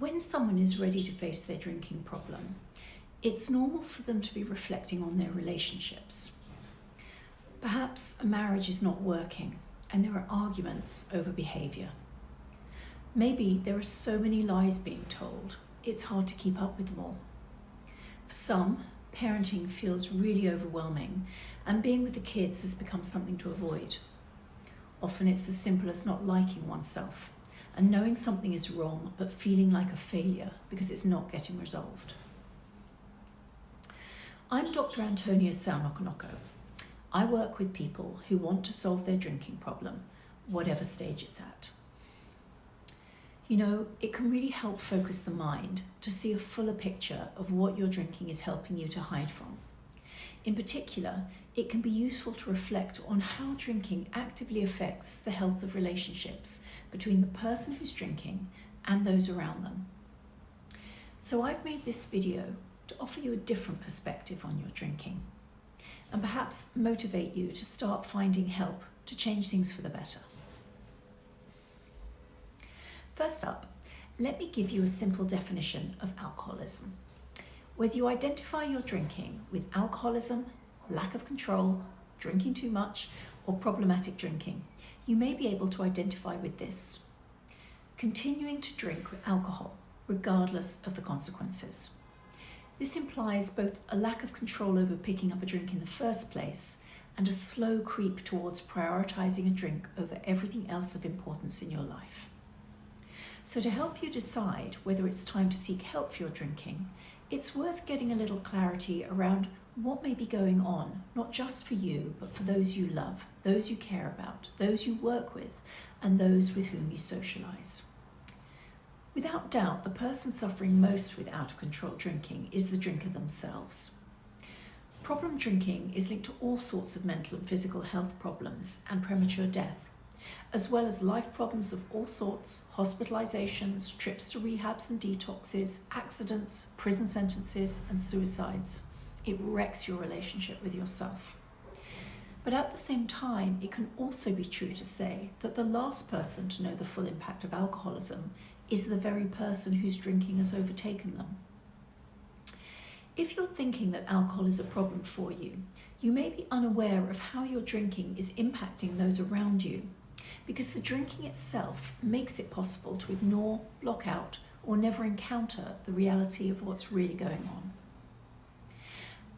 When someone is ready to face their drinking problem, it's normal for them to be reflecting on their relationships. Perhaps a marriage is not working and there are arguments over behaviour. Maybe there are so many lies being told, it's hard to keep up with them all. For some, parenting feels really overwhelming and being with the kids has become something to avoid. Often it's as simple as not liking oneself and knowing something is wrong but feeling like a failure because it's not getting resolved. I'm Dr. Antonia Saunokonoko. I work with people who want to solve their drinking problem, whatever stage it's at. You know, it can really help focus the mind to see a fuller picture of what your drinking is helping you to hide from. In particular, it can be useful to reflect on how drinking actively affects the health of relationships between the person who's drinking and those around them. So I've made this video to offer you a different perspective on your drinking and perhaps motivate you to start finding help to change things for the better. First up, let me give you a simple definition of alcoholism. Whether you identify your drinking with alcoholism, lack of control, drinking too much, or problematic drinking, you may be able to identify with this: continuing to drink alcohol regardless of the consequences. This implies both a lack of control over picking up a drink in the first place and a slow creep towards prioritizing a drink over everything else of importance in your life. So to help you decide whether it's time to seek help for your drinking, it's worth getting a little clarity around what may be going on, not just for you, but for those you love, those you care about, those you work with, and those with whom you socialize. Without doubt, the person suffering most with out-of-control drinking is the drinker themselves. Problem drinking is linked to all sorts of mental and physical health problems and premature death, as well as life problems of all sorts: hospitalizations, trips to rehabs and detoxes, accidents, prison sentences, and suicides. It wrecks your relationship with yourself. But at the same time, it can also be true to say that the last person to know the full impact of alcoholism is the very person whose drinking has overtaken them. If you're thinking that alcohol is a problem for you, you may be unaware of how your drinking is impacting those around you, because the drinking itself makes it possible to ignore, block out, or never encounter the reality of what's really going on.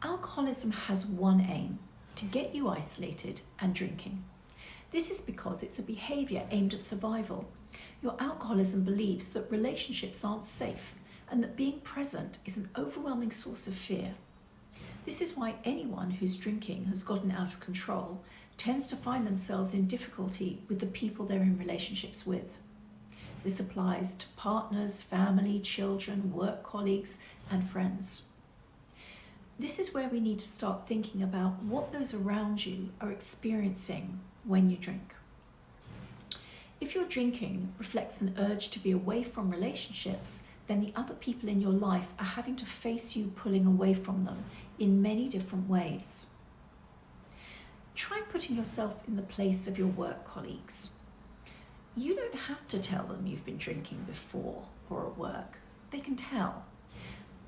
Alcoholism has one aim: to get you isolated and drinking. This is because it's a behavior aimed at survival. Your alcoholism believes that relationships aren't safe and that being present is an overwhelming source of fear. This is why anyone whose drinking has gotten out of control tends to find themselves in difficulty with the people they're in relationships with. This applies to partners, family, children, work colleagues, and friends. This is where we need to start thinking about what those around you are experiencing when you drink. If your drinking reflects an urge to be away from relationships, then the other people in your life are having to face you pulling away from them in many different ways. Try putting yourself in the place of your work colleagues. You don't have to tell them you've been drinking before or at work. They can tell.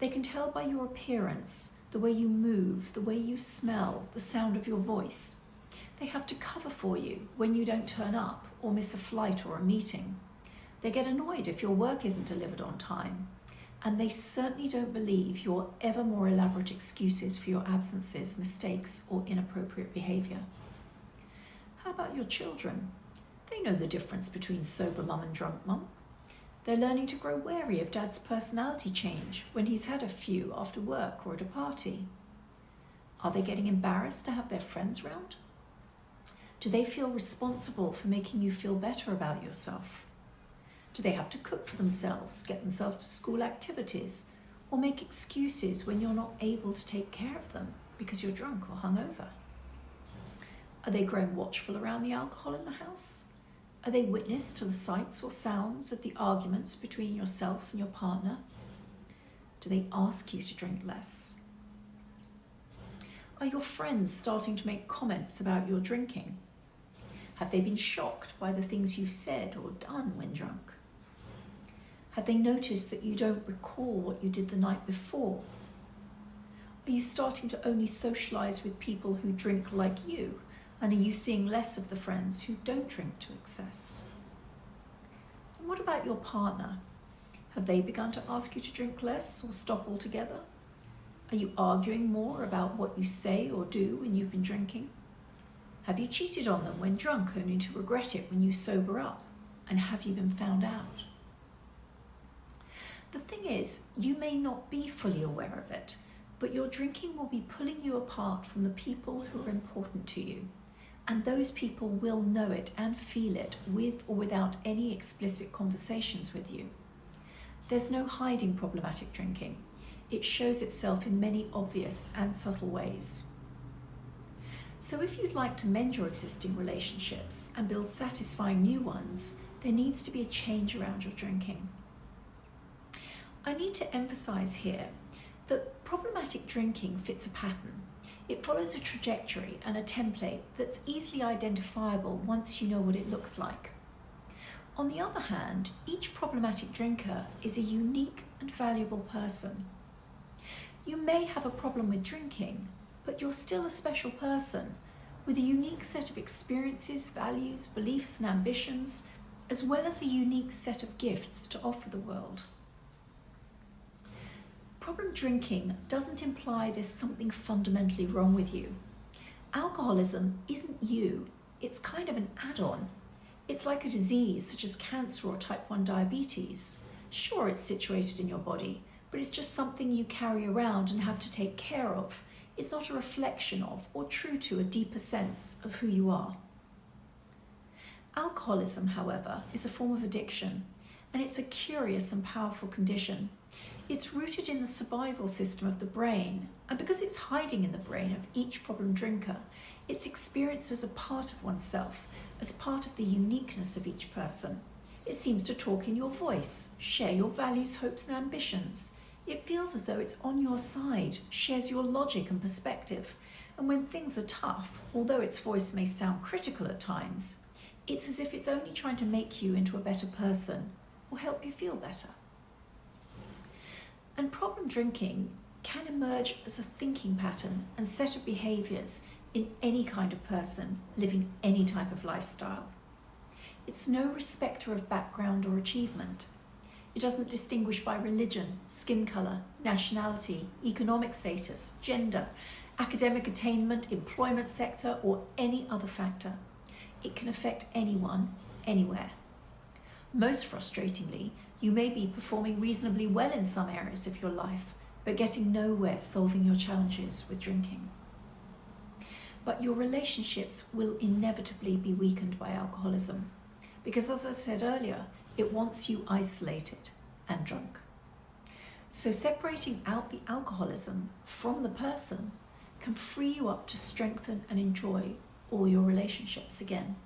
They can tell by your appearance, the way you move, the way you smell, the sound of your voice. They have to cover for you when you don't turn up or miss a flight or a meeting. They get annoyed if your work isn't delivered on time. And they certainly don't believe your ever more elaborate excuses for your absences, mistakes, or inappropriate behaviour. How about your children? They know the difference between sober mum and drunk mum. They're learning to grow wary of dad's personality change when he's had a few after work or at a party. Are they getting embarrassed to have their friends round? Do they feel responsible for making you feel better about yourself? Do they have to cook for themselves, get themselves to school activities, or make excuses when you're not able to take care of them because you're drunk or hungover? Are they growing watchful around the alcohol in the house? Are they witness to the sights or sounds of the arguments between yourself and your partner? Do they ask you to drink less? Are your friends starting to make comments about your drinking? Have they been shocked by the things you've said or done when drunk? Have they noticed that you don't recall what you did the night before? Are you starting to only socialise with people who drink like you? And are you seeing less of the friends who don't drink to excess? And what about your partner? Have they begun to ask you to drink less or stop altogether? Are you arguing more about what you say or do when you've been drinking? Have you cheated on them when drunk only to regret it when you sober up? And have you been found out? The thing is, you may not be fully aware of it, but your drinking will be pulling you apart from the people who are important to you. And those people will know it and feel it with or without any explicit conversations with you. There's no hiding problematic drinking. It shows itself in many obvious and subtle ways. So if you'd like to mend your existing relationships and build satisfying new ones, there needs to be a change around your drinking. I need to emphasize here that problematic drinking fits a pattern. It follows a trajectory and a template that's easily identifiable once you know what it looks like. On the other hand, each problematic drinker is a unique and valuable person. You may have a problem with drinking, but you're still a special person with a unique set of experiences, values, beliefs, and ambitions, as well as a unique set of gifts to offer the world. Problem drinking doesn't imply there's something fundamentally wrong with you. Alcoholism isn't you, it's kind of an add-on. It's like a disease such as cancer or type 1 diabetes. Sure, it's situated in your body, but it's just something you carry around and have to take care of. It's not a reflection of or true to a deeper sense of who you are. Alcoholism, however, is a form of addiction, and it's a curious and powerful condition. It's rooted in the survival system of the brain, and because it's hiding in the brain of each problem drinker, it's experienced as a part of oneself, as part of the uniqueness of each person. It seems to talk in your voice, share your values, hopes, and ambitions. It feels as though it's on your side, shares your logic and perspective, and when things are tough, although its voice may sound critical at times, it's as if it's only trying to make you into a better person or help you feel better. And problem drinking can emerge as a thinking pattern and set of behaviours in any kind of person living any type of lifestyle. It's no respecter of background or achievement. It doesn't distinguish by religion, skin colour, nationality, economic status, gender, academic attainment, employment sector, or any other factor. It can affect anyone, anywhere. Most frustratingly, you may be performing reasonably well in some areas of your life, but getting nowhere solving your challenges with drinking. But your relationships will inevitably be weakened by alcoholism, because as I said earlier, it wants you isolated and drunk. So separating out the alcoholism from the person can free you up to strengthen and enjoy all your relationships again.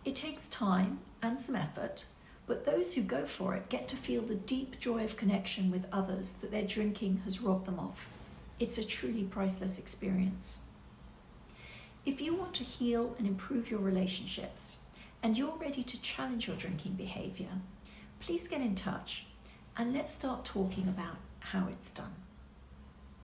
It takes time and some effort, but those who go for it get to feel the deep joy of connection with others that their drinking has robbed them of. It's a truly priceless experience. If you want to heal and improve your relationships, and you're ready to challenge your drinking behaviour, please get in touch and let's start talking about how it's done.